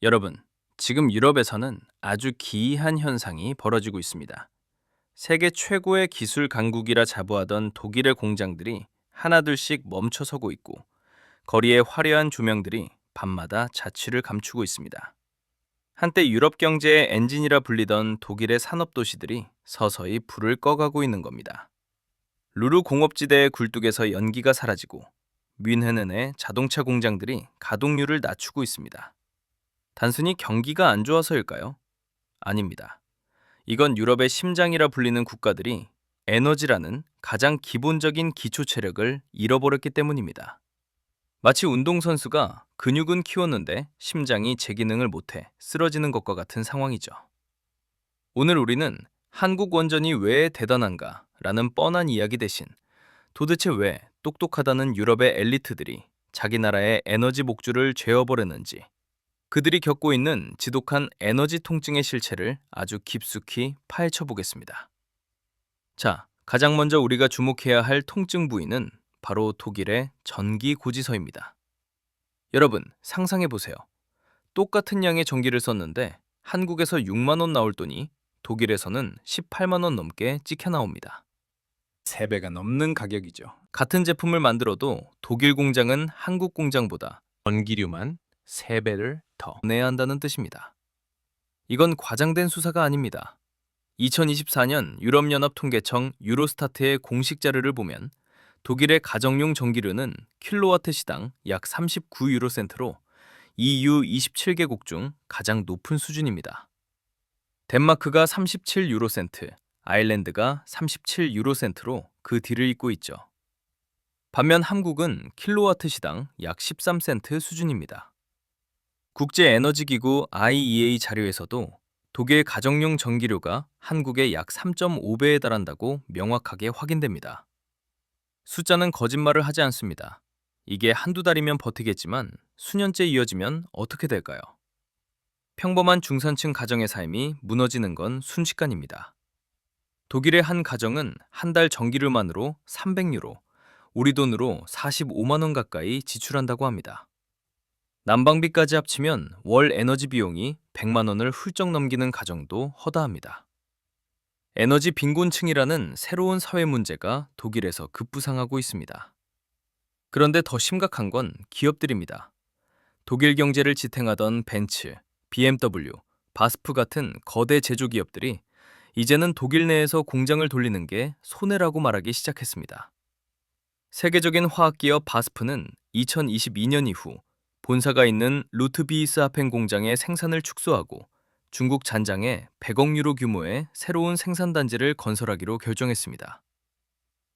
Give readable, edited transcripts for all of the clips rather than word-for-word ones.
여러분, 지금 유럽에서는 아주 기이한 현상이 벌어지고 있습니다. 세계 최고의 기술 강국이라 자부하던 독일의 공장들이 하나둘씩 멈춰서고 있고, 거리의 화려한 조명들이 밤마다 자취를 감추고 있습니다. 한때 유럽 경제의 엔진이라 불리던 독일의 산업 도시들이 서서히 불을 꺼가고 있는 겁니다. 루르 공업지대의 굴뚝에서 연기가 사라지고, 뮌헨의 자동차 공장들이 가동률을 낮추고 있습니다. 단순히 경기가 안 좋아서일까요? 아닙니다. 이건 유럽의 심장이라 불리는 국가들이 에너지라는 가장 기본적인 기초 체력을 잃어버렸기 때문입니다. 마치 운동선수가 근육은 키웠는데 심장이 제 기능을 못해 쓰러지는 것과 같은 상황이죠. 오늘 우리는 한국 원전이 왜 대단한가 라는 뻔한 이야기 대신 도대체 왜 똑똑하다는 유럽의 엘리트들이 자기 나라의 에너지 목줄을 죄어버렸는지, 그들이 겪고 있는 지독한 에너지 통증의 실체를 아주 깊숙이 파헤쳐 보겠습니다. 자, 가장 먼저 우리가 주목해야 할 통증 부위는 바로 독일의 전기 고지서입니다. 여러분, 상상해 보세요. 똑같은 양의 전기를 썼는데 한국에서 6만 원 나올 돈이 독일에서는 18만 원 넘게 찍혀 나옵니다. 3배가 넘는 가격이죠. 같은 제품을 만들어도 독일 공장은 한국 공장보다 전기료만 3배를 더. 내야 한다는 뜻입니다. 이건 과장된 수사가 아닙니다. 2024년 유럽연합 통계청 유로스타트의 공식 자료를 보면 독일의 가정용 전기료는 킬로와트 시당 약 39유로센트로 EU 27개국 중 가장 높은 수준입니다. 덴마크가 37유로센트, 아일랜드가 37유로센트로 그 뒤를 잇고 있죠. 반면 한국은 킬로와트 시당 약 13센트 수준입니다. 국제에너지기구 IEA 자료에서도 독일 가정용 전기료가 한국의 약 3.5배에 달한다고 명확하게 확인됩니다. 숫자는 거짓말을 하지 않습니다. 이게 한두 달이면 버티겠지만 수년째 이어지면 어떻게 될까요? 평범한 중산층 가정의 삶이 무너지는 건 순식간입니다. 독일의 한 가정은 한 달 전기료만으로 300유로, 우리 돈으로 45만 원 가까이 지출한다고 합니다. 난방비까지 합치면 월 에너지 비용이 100만 원을 훌쩍 넘기는 가정도 허다합니다. 에너지 빈곤층이라는 새로운 사회 문제가 독일에서 급부상하고 있습니다. 그런데 더 심각한 건 기업들입니다. 독일 경제를 지탱하던 벤츠, BMW, 바스프 같은 거대 제조기업들이 이제는 독일 내에서 공장을 돌리는 게 손해라고 말하기 시작했습니다. 세계적인 화학기업 바스프는 2022년 이후 본사가 있는 루트비히스하펜 공장의 생산을 축소하고 중국 잔장에 100억 유로 규모의 새로운 생산단지를 건설하기로 결정했습니다.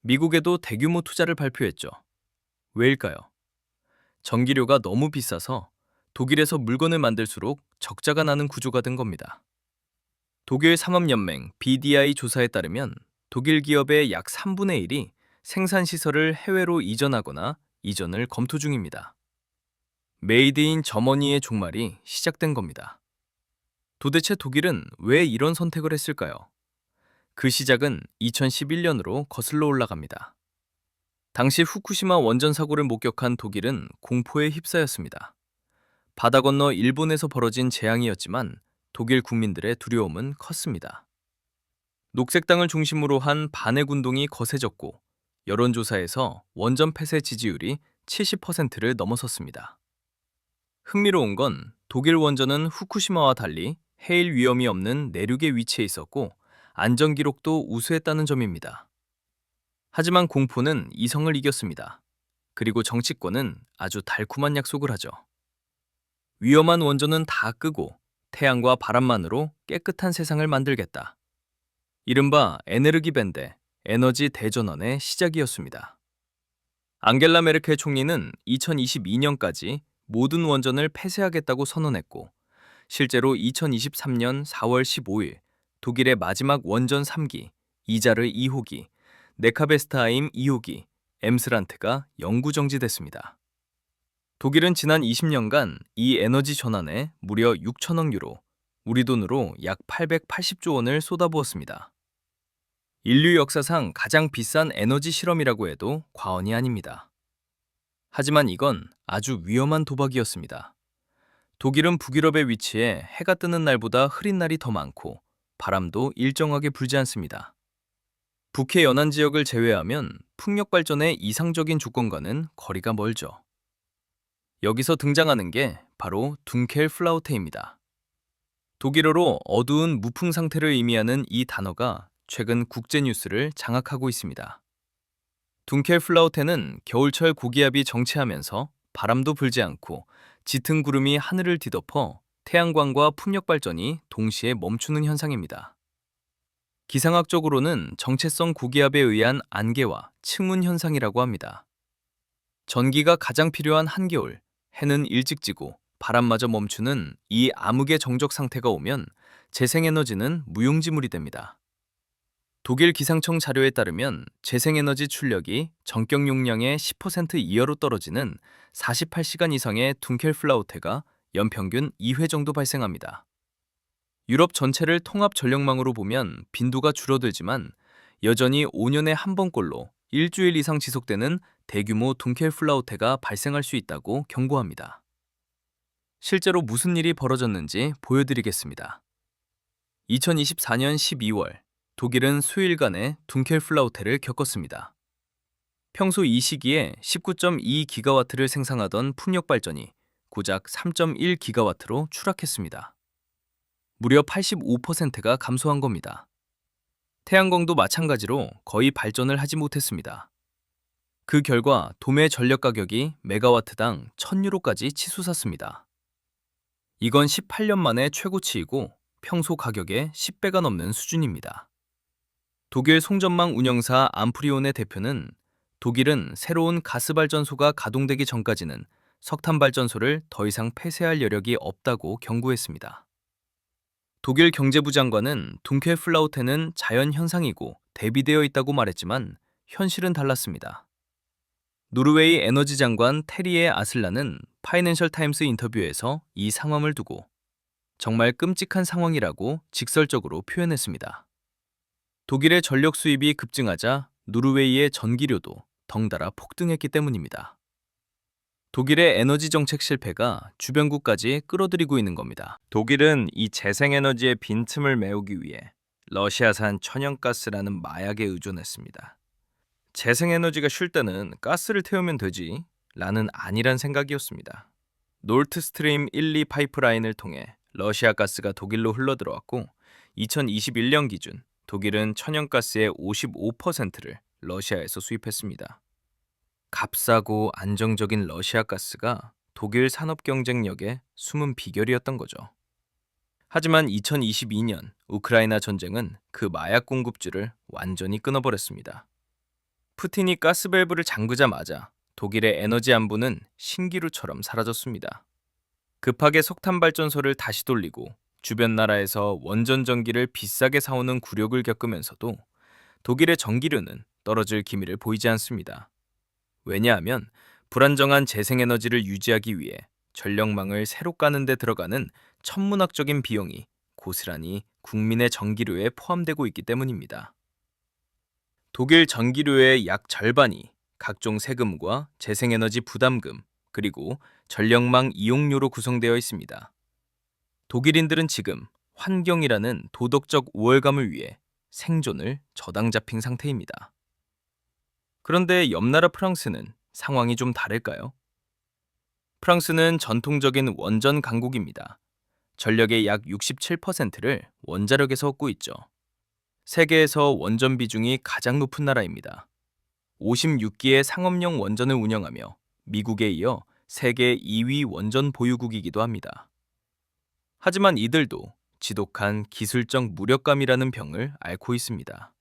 미국에도 대규모 투자를 발표했죠. 왜일까요? 전기료가 너무 비싸서 독일에서 물건을 만들수록 적자가 나는 구조가 된 겁니다. 독일 산업연맹 BDI 조사에 따르면 독일 기업의 약 3분의 1이 생산시설을 해외로 이전하거나 이전을 검토 중입니다. 메이드 인 저머니의 종말이 시작된 겁니다. 도대체 독일은 왜 이런 선택을 했을까요? 그 시작은 2011년으로 거슬러 올라갑니다. 당시 후쿠시마 원전 사고를 목격한 독일은 공포에 휩싸였습니다. 바다 건너 일본에서 벌어진 재앙이었지만 독일 국민들의 두려움은 컸습니다. 녹색당을 중심으로 한 반핵 운동이 거세졌고 여론조사에서 원전 폐쇄 지지율이 70%를 넘어섰습니다. 흥미로운 건 독일 원전은 후쿠시마와 달리 해일 위험이 없는 내륙에 위치해 있었고 안전 기록도 우수했다는 점입니다. 하지만 공포는 이성을 이겼습니다. 그리고 정치권은 아주 달콤한 약속을 하죠. 위험한 원전은 다 끄고 태양과 바람만으로 깨끗한 세상을 만들겠다. 이른바 에네르기벤데, 에너지 대전환의 시작이었습니다. 앙겔라 메르켈 총리는 2022년까지 모든 원전을 폐쇄하겠다고 선언했고, 실제로 2023년 4월 15일 독일의 마지막 원전 3기, 이자르 2호기, 네카베스트하임 2호기, 엠스란트가 영구 정지됐습니다. 독일은 지난 20년간 이 에너지 전환에 무려 6천억 유로, 우리 돈으로 약 880조 원을 쏟아부었습니다. 인류 역사상 가장 비싼 에너지 실험이라고 해도 과언이 아닙니다. 하지만 이건 아주 위험한 도박이었습니다. 독일은 북유럽에 위치해 해가 뜨는 날보다 흐린 날이 더 많고 바람도 일정하게 불지 않습니다. 북해 연안 지역을 제외하면 풍력 발전의 이상적인 조건과는 거리가 멀죠. 여기서 등장하는 게 바로 둔켈플라우테입니다. 독일어로 어두운 무풍 상태를 의미하는 이 단어가 최근 국제 뉴스를 장악하고 있습니다. 둔켈플라우테는 겨울철 고기압이 정체하면서 바람도 불지 않고 짙은 구름이 하늘을 뒤덮어 태양광과 풍력 발전이 동시에 멈추는 현상입니다. 기상학적으로는 정체성 고기압에 의한 안개와 층운 현상이라고 합니다. 전기가 가장 필요한 한겨울, 해는 일찍 지고 바람마저 멈추는 이 암흑의 정적 상태가 오면 재생에너지는 무용지물이 됩니다. 독일 기상청 자료에 따르면 재생에너지 출력이 전격 용량의 10% 이하로 떨어지는 48시간 이상의 둔켈플라우테가 연평균 2회 정도 발생합니다. 유럽 전체를 통합 전력망으로 보면 빈도가 줄어들지만 여전히 5년에 한 번꼴로 일주일 이상 지속되는 대규모 둔켈플라우테가 발생할 수 있다고 경고합니다. 실제로 무슨 일이 벌어졌는지 보여드리겠습니다. 2024년 12월, 독일은 수일간의 둔켈플라우테를 겪었습니다. 평소 이 시기에 19.2기가와트를 생산하던 풍력 발전이 고작 3.1기가와트로 추락했습니다. 무려 85%가 감소한 겁니다. 태양광도 마찬가지로 거의 발전을 하지 못했습니다. 그 결과 도매 전력 가격이 메가와트당 1,000유로까지 치솟았습니다. 이건 18년 만에 최고치이고 평소 가격의 10배가 넘는 수준입니다. 독일 송전망 운영사 암프리온의 대표는 독일은 새로운 가스발전소가 가동되기 전까지는 석탄발전소를 더 이상 폐쇄할 여력이 없다고 경고했습니다. 독일 경제부 장관은 둔켈플라우테는 자연현상이고 대비되어 있다고 말했지만 현실은 달랐습니다. 노르웨이 에너지 장관 테리에 아슬라는 파이낸셜 타임스 인터뷰에서 이 상황을 두고 정말 끔찍한 상황이라고 직설적으로 표현했습니다. 독일의 전력 수입이 급증하자 노르웨이의 전기료도 덩달아 폭등했기 때문입니다. 독일의 에너지 정책 실패가 주변국까지 끌어들이고 있는 겁니다. 독일은 이 재생에너지의 빈틈을 메우기 위해 러시아산 천연가스라는 마약에 의존했습니다. 재생에너지가 쉴 때는 가스를 태우면 되지 라는 안일한 생각이었습니다. 노르트스트림 1, 2 파이프라인을 통해 러시아 가스가 독일로 흘러들어왔고 2021년 기준 독일은 천연가스의 55%를 러시아에서 수입했습니다. 값싸고 안정적인 러시아 가스가 독일 산업 경쟁력의 숨은 비결이었던 거죠. 하지만 2022년 우크라이나 전쟁은 그 마약 공급줄을 완전히 끊어버렸습니다. 푸틴이 가스밸브를 잠그자마자 독일의 에너지 안보는 신기루처럼 사라졌습니다. 급하게 석탄 발전소를 다시 돌리고 주변 나라에서 원전 전기를 비싸게 사오는 굴욕을 겪으면서도 독일의 전기료는 떨어질 기미를 보이지 않습니다. 왜냐하면 불안정한 재생에너지를 유지하기 위해 전력망을 새로 까는 데 들어가는 천문학적인 비용이 고스란히 국민의 전기료에 포함되고 있기 때문입니다. 독일 전기료의 약 절반이 각종 세금과 재생에너지 부담금, 그리고 전력망 이용료로 구성되어 있습니다. 독일인들은 지금 환경이라는 도덕적 우월감을 위해 생존을 저당 잡힌 상태입니다. 그런데 옆나라 프랑스는 상황이 좀 다를까요? 프랑스는 전통적인 원전 강국입니다. 전력의 약 67%를 원자력에서 얻고 있죠. 세계에서 원전 비중이 가장 높은 나라입니다. 56기의 상업용 원전을 운영하며 미국에 이어 세계 2위 원전 보유국이기도 합니다. 하지만 이들도 지독한 기술적 무력감이라는 병을 앓고 있습니다.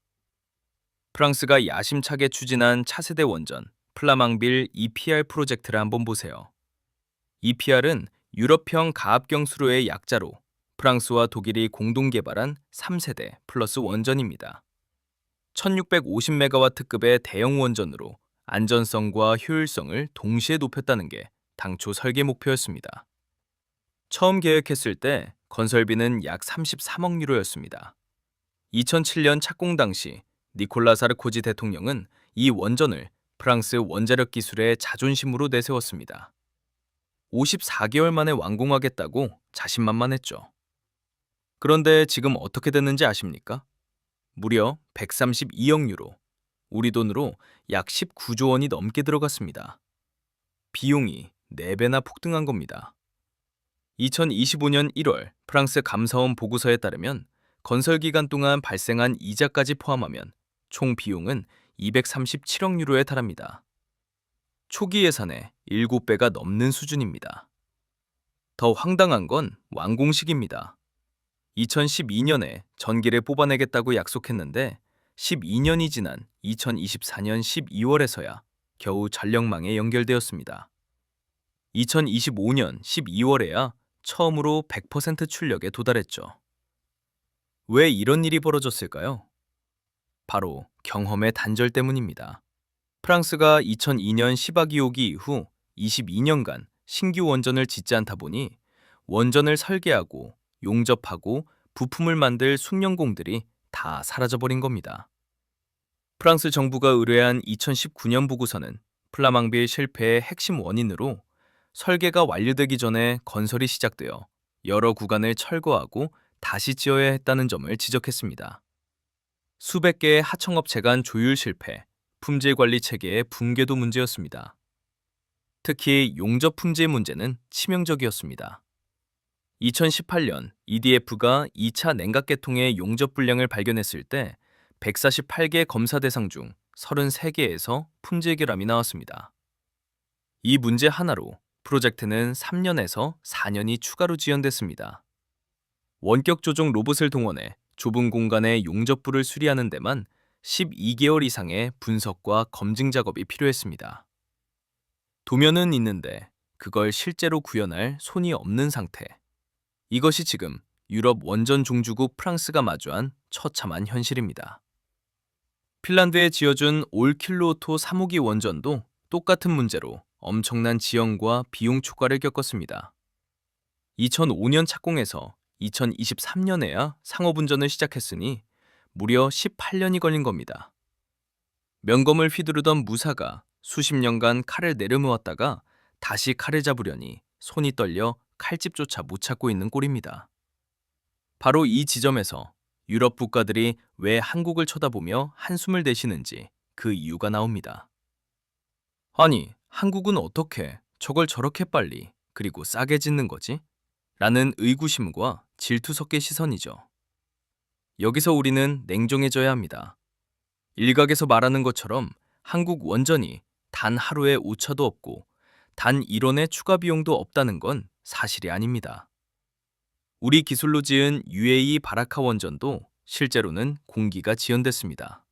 프랑스가 야심차게 추진한 차세대 원전 플라망빌 EPR 프로젝트를 한번 보세요. EPR은 유럽형 가압경 수로의 약자로 프랑스와 독일이 공동 개발한 3세대 플러스 원전입니다. 1650메가와트급의 대형 원전으로 안전성과 효율성을 동시에 높였다는 게 당초 설계 목표였습니다. 처음 계획했을 때 건설비는 약 33억 유로였습니다. 2007년 착공 당시 니콜라 사르코지 대통령은 이 원전을 프랑스 원자력 기술의 자존심으로 내세웠습니다. 54개월 만에 완공하겠다고 자신만만했죠. 그런데 지금 어떻게 됐는지 아십니까? 무려 132억 유로, 우리 돈으로 약 19조 원이 넘게 들어갔습니다. 비용이 4배나 폭등한 겁니다. 2025년 1월 프랑스 감사원 보고서에 따르면 건설 기간 동안 발생한 이자까지 포함하면 총 비용은 237억 유로에 달합니다. 초기 예산의 7배가 넘는 수준입니다. 더 황당한 건 완공식입니다. 2012년에 전기를 뽑아내겠다고 약속했는데 12년이 지난 2024년 12월에서야 겨우 전력망에 연결되었습니다. 2025년 12월에야 처음으로 100% 출력에 도달했죠. 왜 이런 일이 벌어졌을까요? 바로 경험의 단절 때문입니다. 프랑스가 2002년 시바기 오기 이후 22년간 신규 원전을 짓지 않다 보니 원전을 설계하고 용접하고 부품을 만들 숙련공들이 다 사라져버린 겁니다. 프랑스 정부가 의뢰한 2019년 보고서는 플라망빌 실패의 핵심 원인으로 설계가 완료되기 전에 건설이 시작되어 여러 구간을 철거하고 다시 지어야 했다는 점을 지적했습니다. 수백 개의 하청업체 간 조율 실패, 품질 관리 체계의 붕괴도 문제였습니다. 특히 용접 품질 문제는 치명적이었습니다. 2018년 EDF가 2차 냉각계통의 용접 불량을 발견했을 때 148개 검사 대상 중 33개에서 품질 결함이 나왔습니다. 이 문제 하나로 프로젝트는 3년에서 4년이 추가로 지연됐습니다. 원격 조종 로봇을 동원해 좁은 공간의 용접부를 수리하는 데만 12개월 이상의 분석과 검증 작업이 필요했습니다. 도면은 있는데 그걸 실제로 구현할 손이 없는 상태. 이것이 지금 유럽 원전 종주국 프랑스가 마주한 처참한 현실입니다. 핀란드에 지어준 올킬루오토 3호기 원전도 똑같은 문제로 엄청난 지연과 비용 초과를 겪었습니다. 2005년 착공해서 2023년에야 상업운전을 시작했으니 무려 18년이 걸린 겁니다. 면검을 휘두르던 무사가 수십 년간 칼을 내려놓았다가 다시 칼을 잡으려니 손이 떨려 칼집조차 못 찾고 있는 꼴입니다. 바로 이 지점에서 유럽 국가들이 왜 한국을 쳐다보며 한숨을 내쉬는지 그 이유가 나옵니다. 아니, 한국은 어떻게 저걸 저렇게 빨리 그리고 싸게 짓는 거지? 라는 의구심과 질투 섞인 시선이죠. 여기서 우리는 냉정해져야 합니다. 일각에서 말하는 것처럼 한국 원전이 단 하루의 오차도 없고 단 1원의 추가 비용도 없다는 건 사실이 아닙니다. 우리 기술로 지은 UAE 바라카 원전도 실제로는 공기가 지연됐습니다.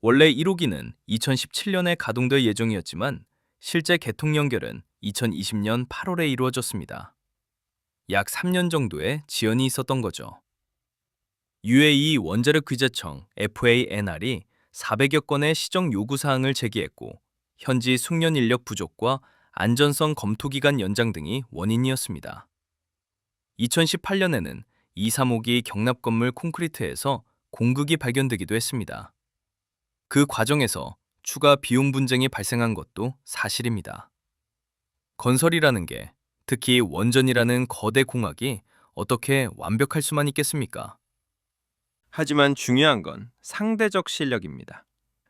원래 1호기는 2017년에 가동될 예정이었지만 실제 개통 연결은 2020년 8월에 이루어졌습니다. 약 3년 정도의 지연이 있었던 거죠. UAE 원자력 규제청 FANR이 400여 건의 시정 요구 사항을 제기했고 현지 숙련 인력 부족과 안전성 검토 기간 연장 등이 원인이었습니다. 2018년에는 2, 3호기 경납 건물 콘크리트에서 공극이 발견되기도 했습니다. 그 과정에서 추가 비용 분쟁이 발생한 것도 사실입니다. 건설이라는 게, 특히 원전이라는 거대 공학이 어떻게 완벽할 수만 있겠습니까? 하지만 중요한 건 상대적 실력입니다.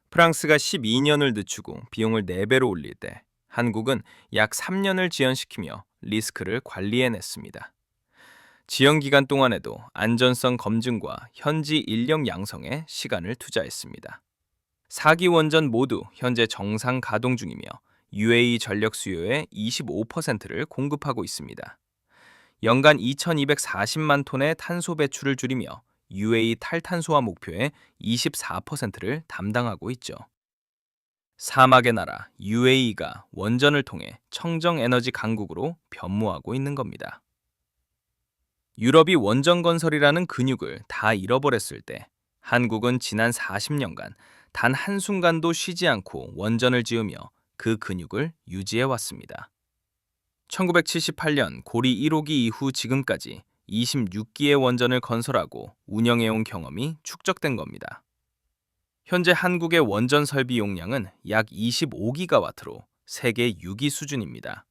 프랑스가 12년을 늦추고 비용을 4배로 올릴 때 한국은 약 3년을 지연시키며 리스크를 관리해냈습니다. 지연 기간 동안에도 안전성 검증과 현지 인력 양성에 시간을 투자했습니다. 4기 원전 모두 현재 정상 가동 중이며 UAE 전력 수요의 25%를 공급하고 있습니다. 연간 2240만 톤의 탄소 배출을 줄이며 UAE 탈탄소화 목표의 24%를 담당하고 있죠. 사막의 나라 UAE가 원전을 통해 청정 에너지 강국으로 변모하고 있는 겁니다. 유럽이 원전 건설이라는 근육을 다 잃어버렸을 때 한국은 지난 40년간 단 한순간도 쉬지 않고 원전을 지으며 그 근육을 유지해 왔습니다. 1978년 고리 1호기 이후 지금까지 26기의 원전을 건설하고 운영해온 경험이 축적된 겁니다. 현재 한국의 원전 설비 용량은 약 25기가와트로 세계 6위 수준입니다.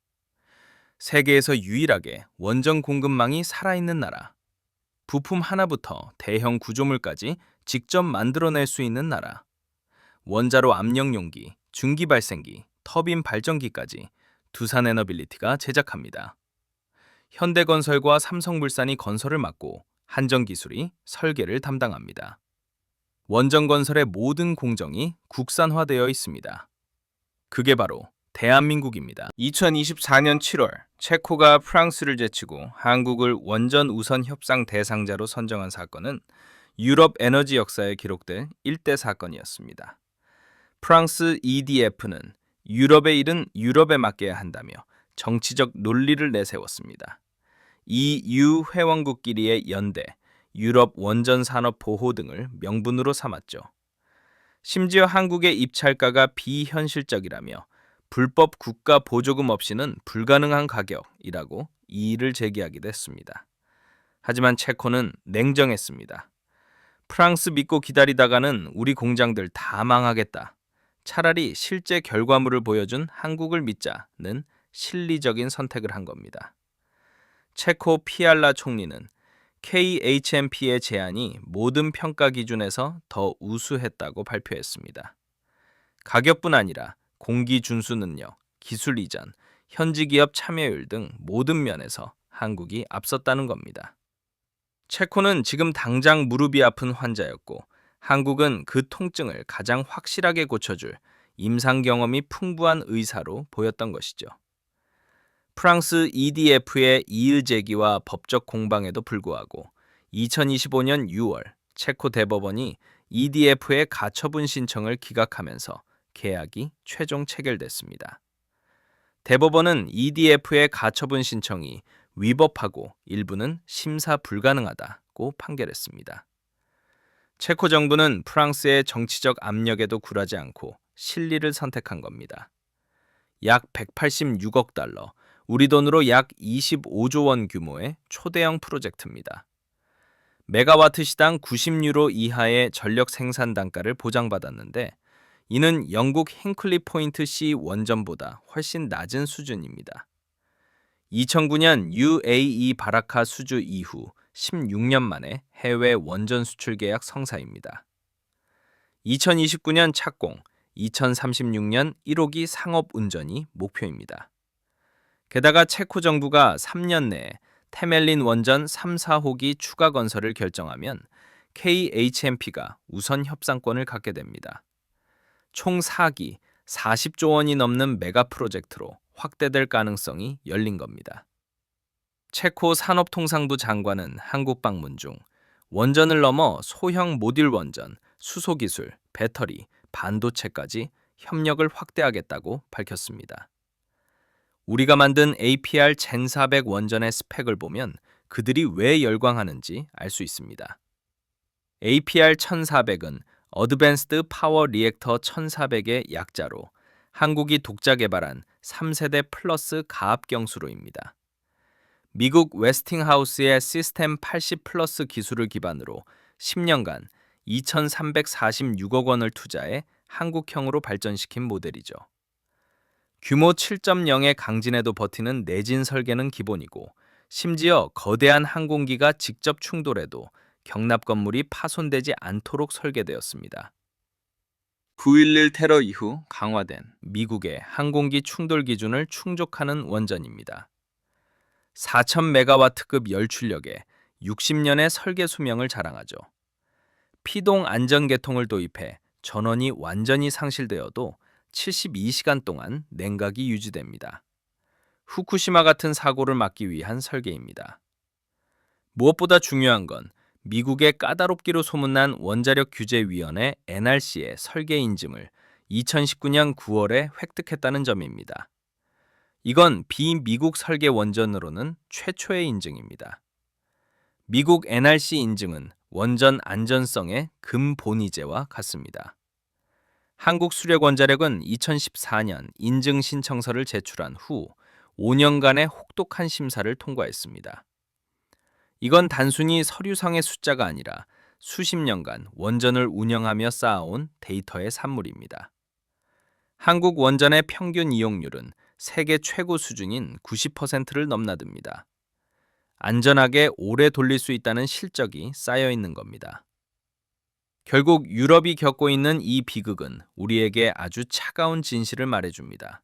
세계에서 유일하게 원전 공급망이 살아있는 나라. 부품 하나부터 대형 구조물까지 직접 만들어낼 수 있는 나라. 원자로 압력 용기, 중기 발생기, 터빈 발전기까지 두산에너빌리티가 제작합니다. 현대건설과 삼성물산이 건설을 맡고 한전기술이 설계를 담당합니다. 원전 건설의 모든 공정이 국산화되어 있습니다. 그게 바로 대한민국입니다. 2024년 7월 체코가 프랑스를 제치고 한국을 원전 우선 협상 대상자로 선정한 사건은 유럽 에너지 역사에 기록될 일대 사건이었습니다. 프랑스 EDF는 유럽의 일은 유럽에 맡겨야 한다며 정치적 논리를 내세웠습니다. EU 회원국끼리의 연대, 유럽 원전 산업 보호 등을 명분으로 삼았죠. 심지어 한국의 입찰가가 비현실적이라며 불법 국가 보조금 없이는 불가능한 가격이라고 이의를 제기하기도 했습니다. 하지만 체코는 냉정했습니다. 프랑스 믿고 기다리다가는 우리 공장들 다 망하겠다. 차라리 실제 결과물을 보여준 한국을 믿자는 실리적인 선택을 한 겁니다. 체코 피알라 총리는 KHMP의 제안이 모든 평가 기준에서 더 우수했다고 발표했습니다. 가격뿐 아니라 공기 준수 능력, 기술 이전, 현지 기업 참여율 등 모든 면에서 한국이 앞섰다는 겁니다. 체코는 지금 당장 무릎이 아픈 환자였고 한국은 그 통증을 가장 확실하게 고쳐줄 임상 경험이 풍부한 의사로 보였던 것이죠. 프랑스 EDF의 이의 제기와 법적 공방에도 불구하고 2025년 6월 체코 대법원이 EDF의 가처분 신청을 기각하면서 계약이 최종 체결됐습니다. 대법원은 EDF의 가처분 신청이 위법하고 일부는 심사 불가능하다고 판결했습니다. 체코 정부는 프랑스의 정치적 압력에도 굴하지 않고 실리를 선택한 겁니다. 약 186억 달러, 우리 돈으로 약 25조 원 규모의 초대형 프로젝트입니다. 메가와트 시당 90유로 이하의 전력 생산 단가를 보장받았는데 이는 영국 힌클리 포인트 C 원전보다 훨씬 낮은 수준입니다. 2009년 UAE 바라카 수주 이후 16년 만에 해외 원전 수출 계약 성사입니다. 2029년 착공, 2036년 1호기 상업 운전이 목표입니다. 게다가 체코 정부가 3년 내에 테멜린 원전 3, 4호기 추가 건설을 결정하면 KHMP가 우선 협상권을 갖게 됩니다. 총 4기 40조 원이 넘는 메가 프로젝트로 확대될 가능성이 열린 겁니다. 체코 산업통상부 장관은 한국 방문 중 원전을 넘어 소형 모듈 원전, 수소기술, 배터리, 반도체까지 협력을 확대하겠다고 밝혔습니다. 우리가 만든 APR 1400 원전의 스펙을 보면 그들이 왜 열광하는지 알 수 있습니다. APR 1400은 어드밴스드 파워 리액터 1400의 약자로 한국이 독자 개발한 3세대 플러스 가압 경수로입니다. 미국 웨스팅하우스의 시스템 80 플러스 기술을 기반으로 10년간 2,346억 원을 투자해 한국형으로 발전시킨 모델이죠. 규모 7.0의 강진에도 버티는 내진 설계는 기본이고 심지어 거대한 항공기가 직접 충돌해도 경납 건물이 파손되지 않도록 설계되었습니다. 9.11 테러 이후 강화된 미국의 항공기 충돌 기준을 충족하는 원전입니다. 4,000메가와트급 열출력에 60년의 설계 수명을 자랑하죠. 피동 안전계통을 도입해 전원이 완전히 상실되어도 72시간 동안 냉각이 유지됩니다. 후쿠시마 같은 사고를 막기 위한 설계입니다. 무엇보다 중요한 건 미국의 까다롭기로 소문난 원자력 규제위원회 NRC의 설계 인증을 2019년 9월에 획득했다는 점입니다. 이건 비미국 설계 원전으로는 최초의 인증입니다. 미국 NRC 인증은 원전 안전성의 금본위제와 같습니다. 한국수력원자력은 2014년 인증 신청서를 제출한 후 5년간의 혹독한 심사를 통과했습니다. 이건 단순히 서류상의 숫자가 아니라 수십 년간 원전을 운영하며 쌓아온 데이터의 산물입니다. 한국 원전의 평균 이용률은 세계 최고 수준인 90%를 넘나듭니다. 안전하게 오래 돌릴 수 있다는 실적이 쌓여 있는 겁니다. 결국 유럽이 겪고 있는 이 비극은 우리에게 아주 차가운 진실을 말해줍니다.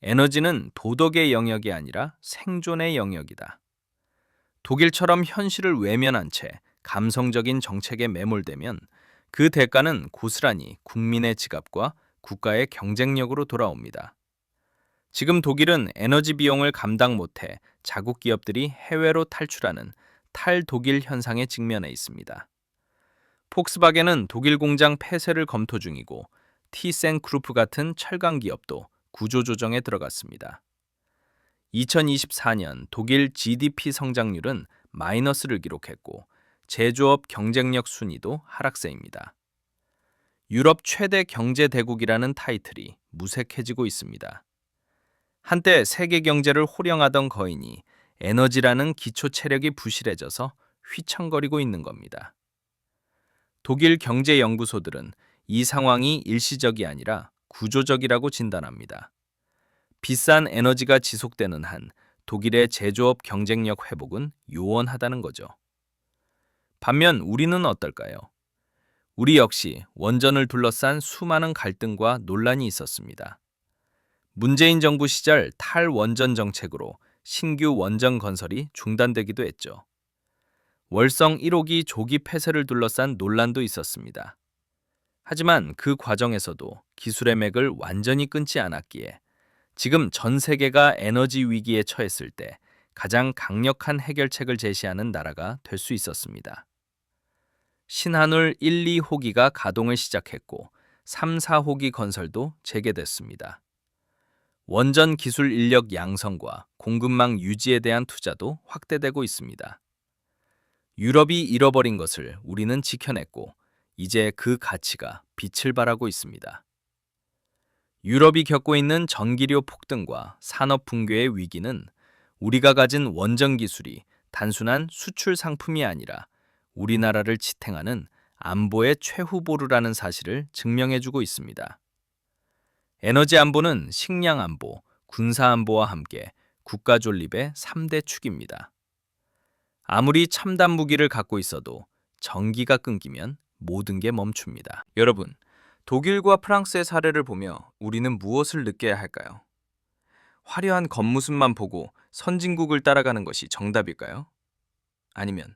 에너지는 도덕의 영역이 아니라 생존의 영역이다. 독일처럼 현실을 외면한 채 감성적인 정책에 매몰되면 그 대가는 고스란히 국민의 지갑과 국가의 경쟁력으로 돌아옵니다. 지금 독일은 에너지 비용을 감당 못해 자국 기업들이 해외로 탈출하는 탈독일 현상에 직면해 있습니다. 폭스바겐은 독일 공장 폐쇄를 검토 중이고 티센크루프 같은 철강 기업도 구조조정에 들어갔습니다. 2024년 독일 GDP 성장률은 마이너스를 기록했고 제조업 경쟁력 순위도 하락세입니다. 유럽 최대 경제 대국이라는 타이틀이 무색해지고 있습니다. 한때 세계 경제를 호령하던 거인이 에너지라는 기초 체력이 부실해져서 휘청거리고 있는 겁니다. 독일 경제연구소들은 이 상황이 일시적이 아니라 구조적이라고 진단합니다. 비싼 에너지가 지속되는 한 독일의 제조업 경쟁력 회복은 요원하다는 거죠. 반면 우리는 어떨까요? 우리 역시 원전을 둘러싼 수많은 갈등과 논란이 있었습니다. 문재인 정부 시절 탈원전 정책으로 신규 원전 건설이 중단되기도 했죠. 월성 1호기 조기 폐쇄를 둘러싼 논란도 있었습니다. 하지만 그 과정에서도 기술의 맥을 완전히 끊지 않았기에 지금 전 세계가 에너지 위기에 처했을 때 가장 강력한 해결책을 제시하는 나라가 될 수 있었습니다. 신한울 1, 2호기가 가동을 시작했고 3, 4호기 건설도 재개됐습니다. 원전 기술 인력 양성과 공급망 유지에 대한 투자도 확대되고 있습니다. 유럽이 잃어버린 것을 우리는 지켜냈고 이제 그 가치가 빛을 발하고 있습니다. 유럽이 겪고 있는 전기료 폭등과 산업 붕괴의 위기는 우리가 가진 원전 기술이 단순한 수출 상품이 아니라 우리나라를 지탱하는 안보의 최후보루라는 사실을 증명해주고 있습니다. 에너지 안보는 식량 안보, 군사 안보와 함께 국가 존립의 3대 축입니다. 아무리 첨단 무기를 갖고 있어도 전기가 끊기면 모든 게 멈춥니다. 여러분, 독일과 프랑스의 사례를 보며 우리는 무엇을 느껴야 할까요? 화려한 겉모습만 보고 선진국을 따라가는 것이 정답일까요? 아니면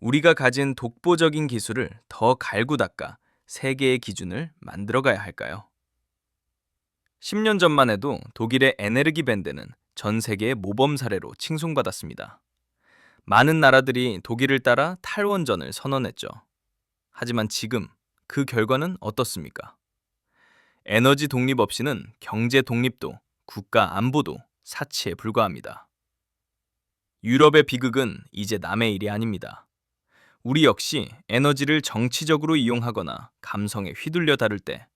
우리가 가진 독보적인 기술을 더 갈고 닦아 세계의 기준을 만들어가야 할까요? 10년 전만 해도 독일의 에네르기벤데는 전 세계의 모범 사례로 칭송받았습니다. 많은 나라들이 독일을 따라 탈원전을 선언했죠. 하지만 지금 그 결과는 어떻습니까? 에너지 독립 없이는 경제 독립도 국가 안보도 사치에 불과합니다. 유럽의 비극은 이제 남의 일이 아닙니다. 우리 역시 에너지를 정치적으로 이용하거나 감성에 휘둘려 다룰 때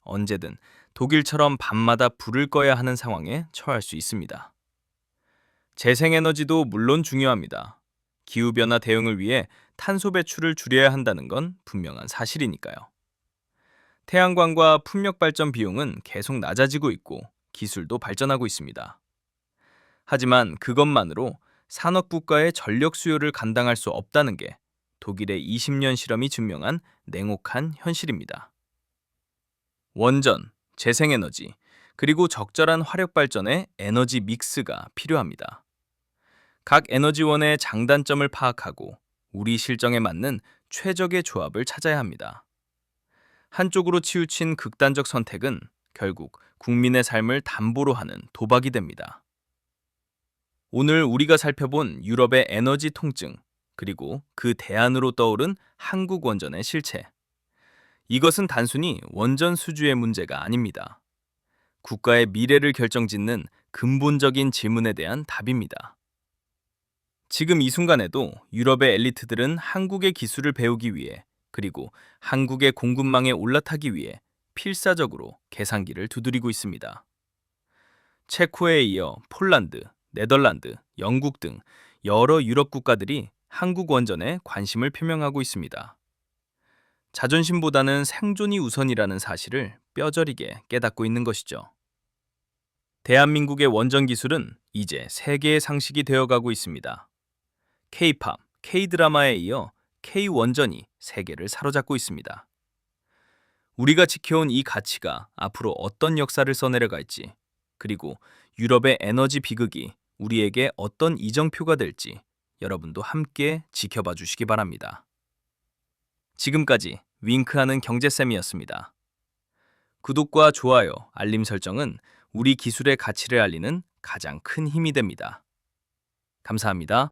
언제든 독일처럼 밤마다 불을 꺼야 하는 상황에 처할 수 있습니다. 재생에너지도 물론 중요합니다. 기후변화 대응을 위해 탄소 배출을 줄여야 한다는 건 분명한 사실이니까요. 태양광과 풍력 발전 비용은 계속 낮아지고 있고 기술도 발전하고 있습니다. 하지만 그것만으로 산업 국가의 전력 수요를 감당할 수 없다는 게 독일의 20년 실험이 증명한 냉혹한 현실입니다. 원전, 재생에너지, 그리고 적절한 화력 발전의 에너지 믹스가 필요합니다. 각 에너지원의 장단점을 파악하고 우리 실정에 맞는 최적의 조합을 찾아야 합니다. 한쪽으로 치우친 극단적 선택은 결국 국민의 삶을 담보로 하는 도박이 됩니다. 오늘 우리가 살펴본 유럽의 에너지 통증, 그리고 그 대안으로 떠오른 한국 원전의 실체. 이것은 단순히 원전 수주의 문제가 아닙니다. 국가의 미래를 결정짓는 근본적인 질문에 대한 답입니다. 지금 이 순간에도 유럽의 엘리트들은 한국의 기술을 배우기 위해 그리고 한국의 공급망에 올라타기 위해 필사적으로 계산기를 두드리고 있습니다. 체코에 이어 폴란드, 네덜란드, 영국 등 여러 유럽 국가들이 한국 원전에 관심을 표명하고 있습니다. 자존심보다는 생존이 우선이라는 사실을 뼈저리게 깨닫고 있는 것이죠. 대한민국의 원정 기술은 이제 세계의 상식이 되어가고 있습니다. K-팝, K-드라마에 이어 K-원전이 세계를 사로잡고 있습니다. 우리가 지켜온 이 가치가 앞으로 어떤 역사를 써내려갈지, 그리고 유럽의 에너지 비극이 우리에게 어떤 이정표가 될지 여러분도 함께 지켜봐 주시기 바랍니다. 지금까지 윙크하는 경제쌤이었습니다. 구독과 좋아요, 알림 설정은 우리 기술의 가치를 알리는 가장 큰 힘이 됩니다. 감사합니다.